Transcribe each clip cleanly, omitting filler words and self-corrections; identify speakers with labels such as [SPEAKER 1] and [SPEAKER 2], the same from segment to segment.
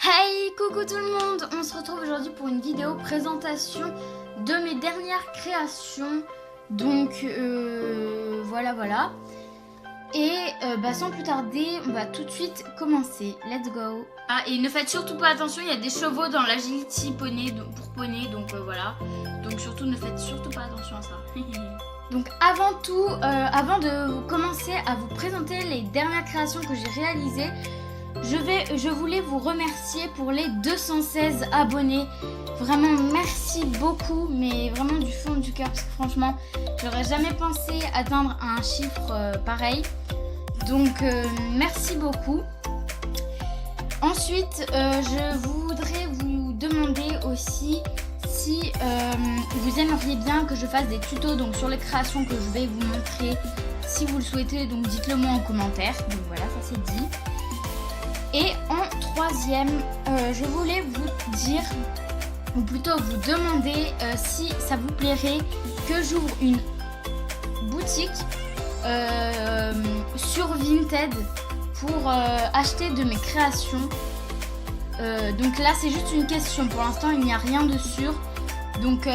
[SPEAKER 1] Hey, coucou tout le monde! On se retrouve aujourd'hui pour une vidéo présentation de mes dernières créations. Donc voilà. Et sans plus tarder, on va tout de suite commencer. Let's go! Ah, et ne faites surtout pas attention, il y a des chevaux dans l'agility poney, pour poney, donc voilà. Donc surtout, ne faites surtout pas attention à ça. Donc avant tout, avant de commencer à vous présenter les dernières créations que j'ai réalisées, je voulais vous remercier pour les 216 abonnés. Vraiment merci beaucoup, mais vraiment du fond du cœur, parce que franchement j'aurais jamais pensé atteindre un chiffre pareil. Donc merci beaucoup. Ensuite je voudrais vous demander aussi si vous aimeriez bien que je fasse des tutos donc sur les créations que je vais vous montrer. Si vous le souhaitez, donc dites-le moi en commentaire. Donc voilà, ça c'est dit. Et en troisième, je voulais vous dire, ou plutôt vous demander si ça vous plairait que j'ouvre une boutique sur Vinted pour acheter de mes créations. Donc là c'est juste une question, pour l'instant il n'y a rien de sûr. Donc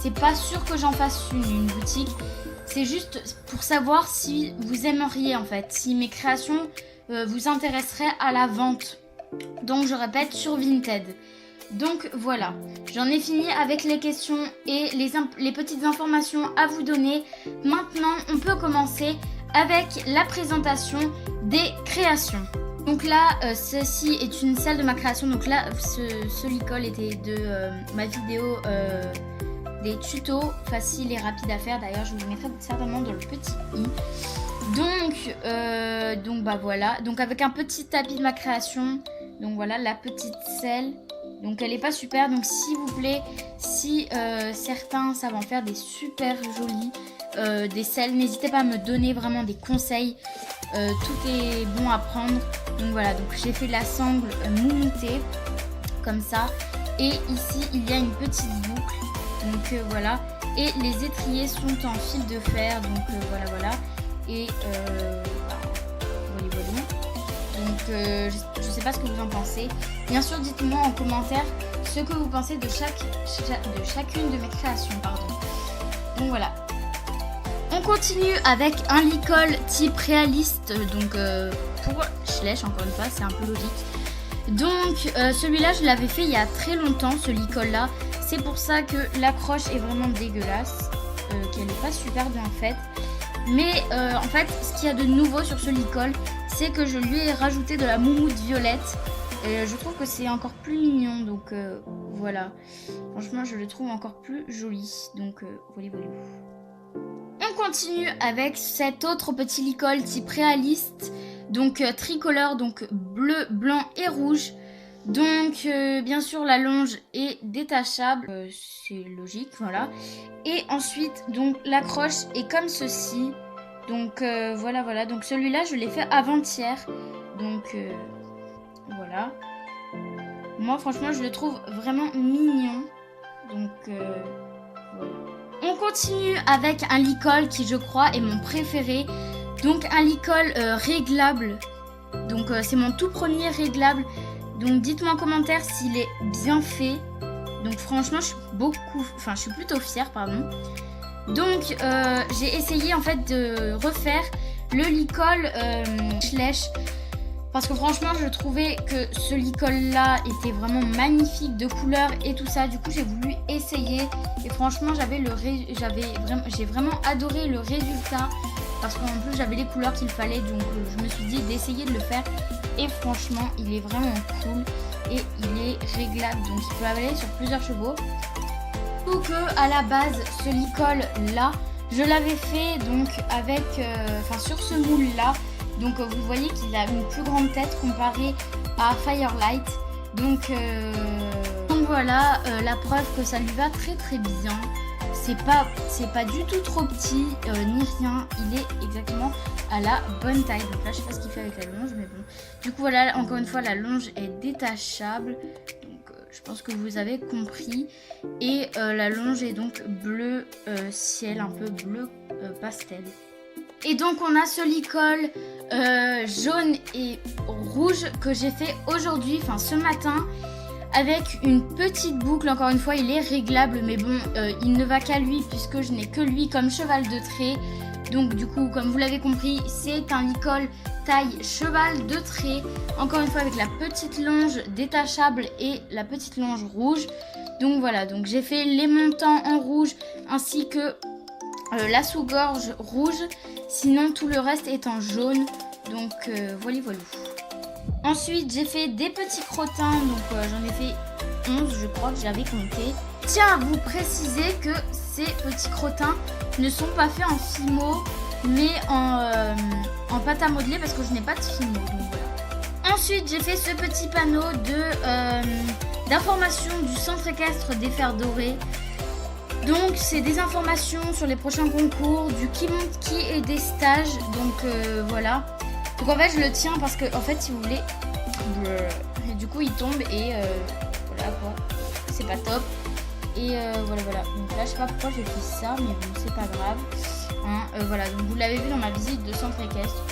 [SPEAKER 1] c'est pas sûr que j'en fasse une boutique. C'est juste pour savoir si vous aimeriez en fait, si mes créations vous intéresseraient à la vente. Donc je répète, sur Vinted. Donc voilà, j'en ai fini avec les questions et les petites informations à vous donner. Maintenant on peut commencer avec la présentation des créations. Donc là, ceci est une salle de ma création. Donc là, ce licol était de ma vidéo des tutos faciles et rapides à faire. D'ailleurs, je vous le mettrai certainement dans le petit i. Donc bah voilà. Donc avec un petit tapis de ma création. Donc voilà, la petite selle. Donc elle est pas super. Donc s'il vous plaît, si certains savent en faire des super jolies des selles, n'hésitez pas à me donner vraiment des conseils. Tout est bon à prendre. Donc voilà, donc j'ai fait la sangle moumoutée comme ça. Et ici il y a une petite boucle. Donc voilà. Et les étriers sont en fil de fer. Donc voilà. Et voilà. Donc je sais pas ce que vous en pensez. Bien sûr, dites-moi en commentaire ce que vous pensez de chacune de mes créations. Donc voilà. On continue avec un licol type réaliste. Donc pour Schleich, encore une fois, c'est un peu logique. Donc celui-là, je l'avais fait il y a très longtemps, ce licol là. C'est pour ça que l'accroche est vraiment dégueulasse, qu'elle n'est pas super bien faite. Mais en fait, ce qu'il y a de nouveau sur ce licol, c'est que je lui ai rajouté de la moumoute violette. Et je trouve que c'est encore plus mignon, donc voilà. Franchement, je le trouve encore plus joli. Donc voilà. On continue avec cet autre petit licol type réaliste. Donc tricolore, donc bleu, blanc et rouge. Donc bien sûr la longe est détachable, c'est logique, voilà. Et ensuite donc l'accroche est comme ceci. Donc voilà. Donc celui-là je l'ai fait avant-hier. Donc voilà. Moi franchement je le trouve vraiment mignon. Donc voilà. On continue avec un licol qui je crois est mon préféré. Donc un licol réglable. Donc c'est mon tout premier réglable. Donc dites-moi en commentaire s'il est bien fait. Donc franchement je suis plutôt fière, pardon. Donc j'ai essayé en fait de refaire le licol Schleich. Parce que franchement je trouvais que ce licol là était vraiment magnifique de couleurs et tout ça. Du coup j'ai voulu essayer. Et franchement j'ai vraiment adoré le résultat. Parce qu'en plus j'avais les couleurs qu'il fallait. Donc je me suis dit d'essayer de le faire. Et franchement il est vraiment cool. Et il est réglable. Donc il peut aller sur plusieurs chevaux. Surtout que à la base ce licol là, je l'avais fait donc avec sur ce moule là. Donc vous voyez qu'il a une plus grande tête comparée à Firelight. Donc voilà la preuve que ça lui va très très bien. C'est pas du tout trop petit ni rien. Il est exactement à la bonne taille. Donc là je sais pas ce qu'il fait avec la longe, mais bon. Du coup voilà, encore une fois la longe est détachable. Donc je pense que vous avez compris. Et la longe est donc bleu ciel, un peu bleu pastel. Et donc on a ce licol jaune et rouge que j'ai fait aujourd'hui, enfin ce matin, avec une petite boucle. Encore une fois, il est réglable, mais bon, il ne va qu'à lui puisque je n'ai que lui comme cheval de trait. Donc du coup, comme vous l'avez compris, c'est un licol taille cheval de trait. Encore une fois, avec la petite longe détachable et la petite longe rouge. Donc voilà, donc j'ai fait les montants en rouge ainsi que la sous-gorge rouge. Sinon, tout le reste est en jaune. Donc voilà, voilà. Ensuite, j'ai fait des petits crottins. Donc j'en ai fait 11, je crois que j'avais compté. Tiens à vous préciser que ces petits crottins ne sont pas faits en Fimo, mais en pâte à modeler parce que je n'ai pas de Fimo. Donc voilà. Ensuite, j'ai fait ce petit panneau d'information du centre équestre des Fers Dorés. Donc, c'est des informations sur les prochains concours, du qui monte qui et des stages. Donc voilà. Donc en fait, je le tiens parce que, en fait, si vous voulez, et du coup, il tombe et voilà quoi. C'est pas top. Et voilà. Donc là, je sais pas pourquoi j'ai fait ça, mais bon, c'est pas grave. Hein, voilà, donc vous l'avez vu dans ma visite de centre équestre.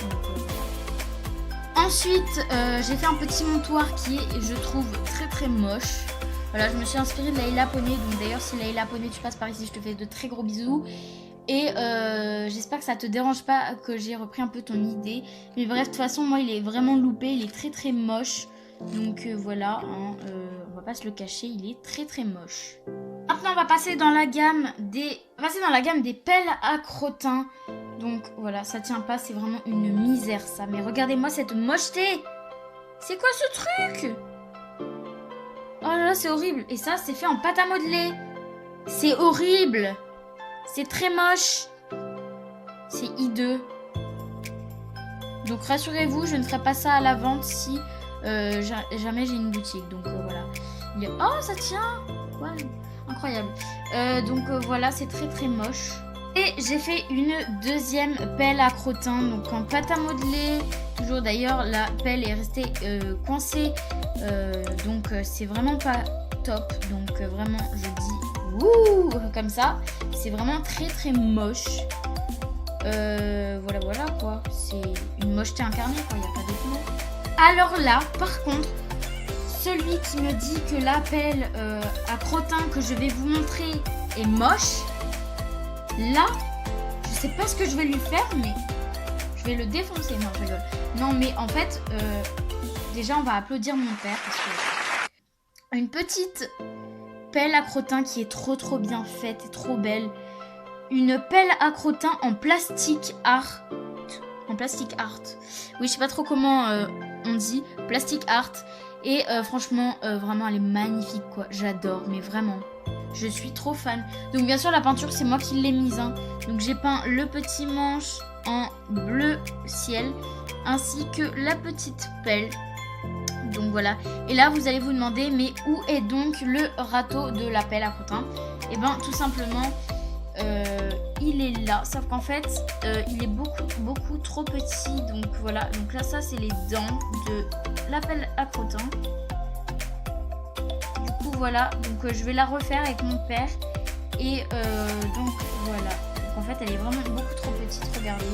[SPEAKER 1] Ensuite, j'ai fait un petit montoir qui est, je trouve, très très moche. Voilà, je me suis inspirée de Layla Poney. Donc d'ailleurs, si Layla Poney, tu passes par ici, je te fais de très gros bisous. Et j'espère que ça te dérange pas que j'ai repris un peu ton idée. Mais bref, de toute façon, moi, il est vraiment loupé. Il est très très moche. Donc voilà, hein, on va pas se le cacher, il est très très moche. Maintenant, on va passer dans la gamme des pelles à crottin. Donc voilà, ça tient pas, c'est vraiment une misère ça. Mais regardez-moi cette mocheté. C'est quoi ce truc? Oh là là, c'est horrible. Et ça, c'est fait en pâte à modeler. C'est horrible. C'est très moche. C'est hideux. Donc rassurez-vous, je ne ferai pas ça à la vente si jamais j'ai une boutique. Donc voilà. Oh, ça tient. Ouais, incroyable. Donc voilà, c'est très très moche. Et j'ai fait une deuxième pelle à crottin, donc en pâte à modeler. Toujours d'ailleurs, la pelle est restée coincée. Donc c'est vraiment pas top. Donc vraiment, je dis ouh comme ça. C'est vraiment très très moche. Voilà quoi. C'est une mocheté incarnée quoi, il n'y a pas d'autre mot. Alors là, par contre, celui qui me dit que la pelle à crottin que je vais vous montrer est moche, là, je sais pas ce que je vais lui faire, mais je vais le défoncer. Non, je rigole. Non, mais en fait, déjà, on va applaudir mon père parce que une petite pelle à crottin qui est trop bien faite et trop belle. Une pelle à crottin en plastique art. En plastique art. Oui, je sais pas trop comment on dit. Plastique art. Et franchement, vraiment, elle est magnifique, quoi. J'adore, mais vraiment. Je suis trop fan. Donc, bien sûr, la peinture, c'est moi qui l'ai mise. Hein. Donc, j'ai peint le petit manche en bleu ciel. Ainsi que la petite pelle. Donc, voilà. Et là, vous allez vous demander, mais où est donc le râteau de la pelle à crottin? Et ben, tout simplement... il est là, sauf qu'en fait il est beaucoup trop petit. Donc voilà, donc là ça c'est les dents de la pelle à crottin. Du coup voilà, donc je vais la refaire avec mon père. Et donc voilà, donc en fait elle est vraiment beaucoup trop petite, regardez.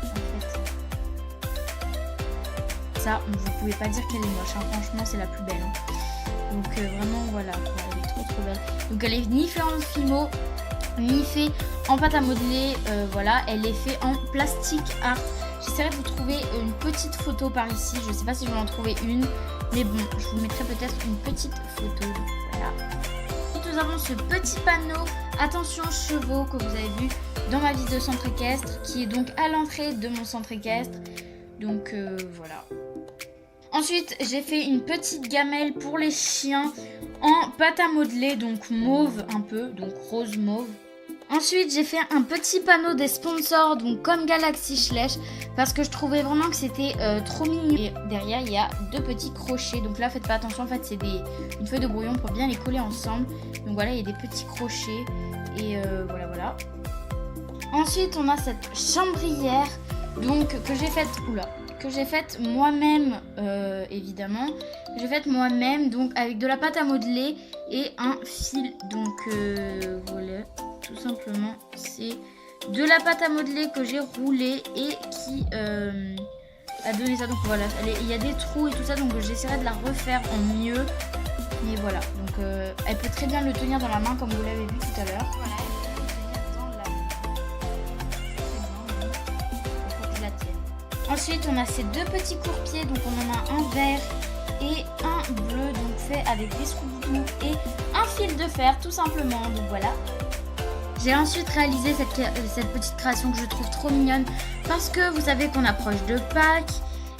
[SPEAKER 1] En fait, ça vous pouvez pas dire qu'elle est moche, hein. Franchement c'est la plus belle, hein. Donc vraiment voilà, elle est trop belle. Donc elle est ni faite en Fimo ni fait en pâte à modeler, voilà, elle est faite en plastique art. J'essaierai de vous trouver une petite photo par ici, je sais pas si je vais en trouver une, mais bon, je vous mettrai peut-être une petite photo. Voilà. Et nous avons ce petit panneau attention chevaux que vous avez vu dans ma visite de centre équestre, qui est donc à l'entrée de mon centre équestre. Donc voilà. Ensuite, j'ai fait une petite gamelle pour les chiens en pâte à modeler, donc mauve un peu, donc rose mauve. Ensuite, j'ai fait un petit panneau des sponsors, donc comme Galaxy Schleich, parce que je trouvais vraiment que c'était trop mignon. Et derrière, il y a deux petits crochets. Donc là, faites pas attention, en fait, c'est une feuille de brouillon pour bien les coller ensemble. Donc voilà, il y a des petits crochets. Et voilà. Ensuite, on a cette chambrière, donc que j'ai faite... Oula, que j'ai faite moi-même, évidemment. J'ai faite moi-même, donc avec de la pâte à modeler et un fil. Donc voilà, tout simplement, c'est de la pâte à modeler que j'ai roulée et qui a donné ça. Donc voilà, il y a des trous et tout ça, donc j'essaierai de la refaire en mieux. Mais voilà, donc elle peut très bien le tenir dans la main comme vous l'avez vu tout à l'heure. Voilà, elle peut le tenir dans la main. Il faut que je la tienne. Ensuite, on a ces deux petits courpieds, donc on en a un vert et un bleu, donc fait avec des scooby-doo et un fil de fer tout simplement. Donc voilà. J'ai ensuite réalisé cette petite création que je trouve trop mignonne parce que vous savez qu'on approche de Pâques.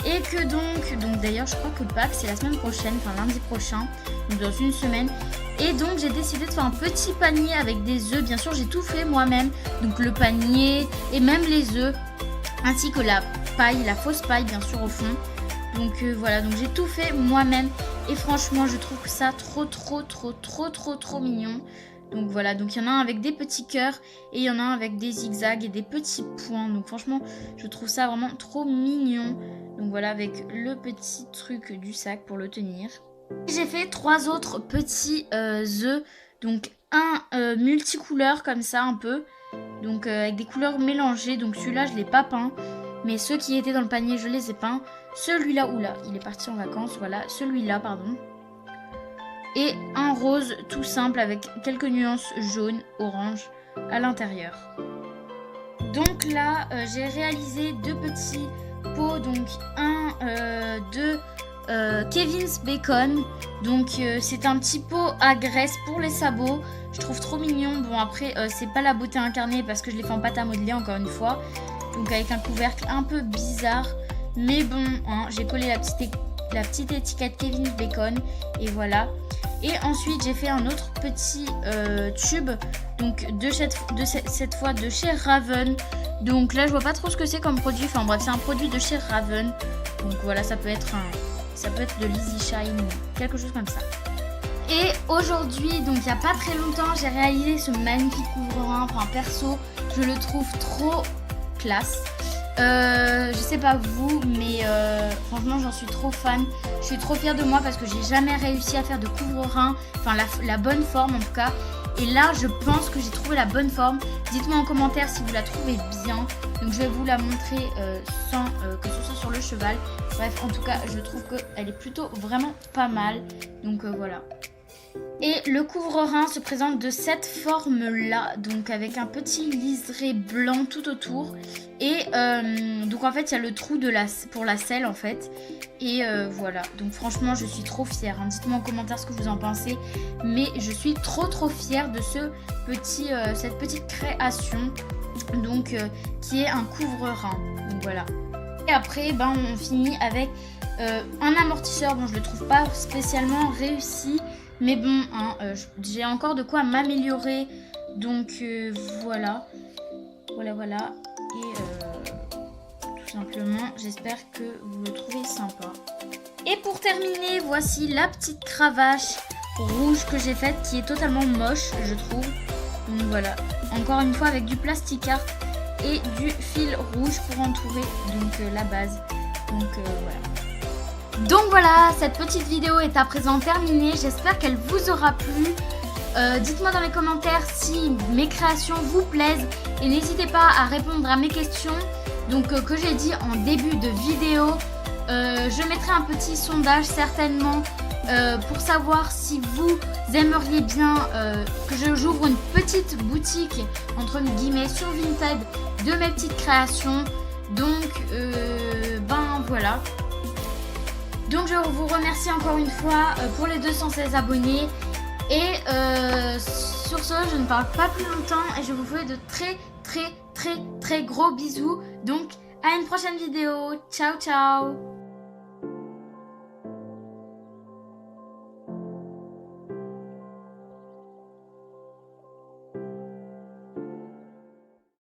[SPEAKER 1] Et que donc d'ailleurs je crois que Pâques c'est la semaine prochaine, enfin lundi prochain, donc dans une semaine. Et donc j'ai décidé de faire un petit panier avec des œufs, bien sûr j'ai tout fait moi-même. Donc le panier et même les œufs, ainsi que la paille, la fausse paille bien sûr au fond. Donc voilà, donc j'ai tout fait moi-même. Et franchement je trouve ça trop mignon. Donc voilà, donc il y en a un avec des petits cœurs et il y en a un avec des zigzags et des petits points. Donc franchement, je trouve ça vraiment trop mignon. Donc voilà, avec le petit truc du sac pour le tenir. J'ai fait 3 autres petits œufs. Donc un multicouleur comme ça un peu. Donc avec des couleurs mélangées. Donc celui-là, je ne l'ai pas peint. Mais ceux qui étaient dans le panier, je les ai peints. Celui-là, oula, il est parti en vacances. Voilà, celui-là, pardon. Et un rose tout simple avec quelques nuances jaune, orange à l'intérieur. Donc là, j'ai réalisé 2 petits pots, donc un de Kevin's Bacon. Donc c'est un petit pot à graisse pour les sabots. Je trouve trop mignon. Bon après, c'est pas la beauté incarnée parce que je l'ai fait en pâte à modeler encore une fois. Donc avec un couvercle un peu bizarre. Mais bon, hein, j'ai collé la petite étiquette Kevin's Bacon et voilà. Et ensuite j'ai fait un autre petit tube, donc cette fois de chez Raven. Donc là je vois pas trop ce que c'est comme produit, enfin bref c'est un produit de chez Raven. Donc voilà, ça peut être de l'Easy Shine ou quelque chose comme ça. Et aujourd'hui, donc il n'y a pas très longtemps, j'ai réalisé ce magnifique couvre-rein. Enfin perso, je le trouve trop classe. Je sais pas vous, mais franchement j'en suis trop fan. Je suis trop fière de moi parce que j'ai jamais réussi à faire de couvre-rein, enfin la bonne forme en tout cas. Et là je pense que j'ai trouvé la bonne forme. Dites-moi en commentaire si vous la trouvez bien. Donc je vais vous la montrer sans que ce soit sur le cheval. Bref, en tout cas je trouve qu'elle est plutôt vraiment pas mal. Donc voilà. Et le couvre-rein se présente de cette forme-là, donc avec un petit liseré blanc tout autour. Et donc en fait, il y a le trou pour la selle en fait. Et voilà, donc franchement, je suis trop fière. Hein. Dites-moi en commentaire ce que vous en pensez. Mais je suis trop fière de cette petite création, donc qui est un couvre-rein. Donc voilà. Et après, on finit avec un amortisseur. Bon, je le trouve pas spécialement réussi. Mais bon, hein, j'ai encore de quoi m'améliorer. Donc voilà. Voilà. Et tout simplement, j'espère que vous le trouvez sympa. Et pour terminer, voici la petite cravache rouge que j'ai faite, qui est totalement moche, je trouve. Donc voilà. Encore une fois, avec du plastic art et du fil rouge pour entourer donc la base. Donc voilà. Donc voilà, cette petite vidéo est à présent terminée. J'espère qu'elle vous aura plu. Dites-moi dans les commentaires si mes créations vous plaisent. Et n'hésitez pas à répondre à mes questions donc, que j'ai dit en début de vidéo. Je mettrai un petit sondage certainement pour savoir si vous aimeriez bien que j'ouvre une petite boutique entre guillemets sur Vinted de mes petites créations. Donc voilà. Donc je vous remercie encore une fois pour les 216 abonnés. Et sur ce, je ne parle pas plus longtemps et je vous fais de très gros bisous. Donc à une prochaine vidéo. Ciao ciao.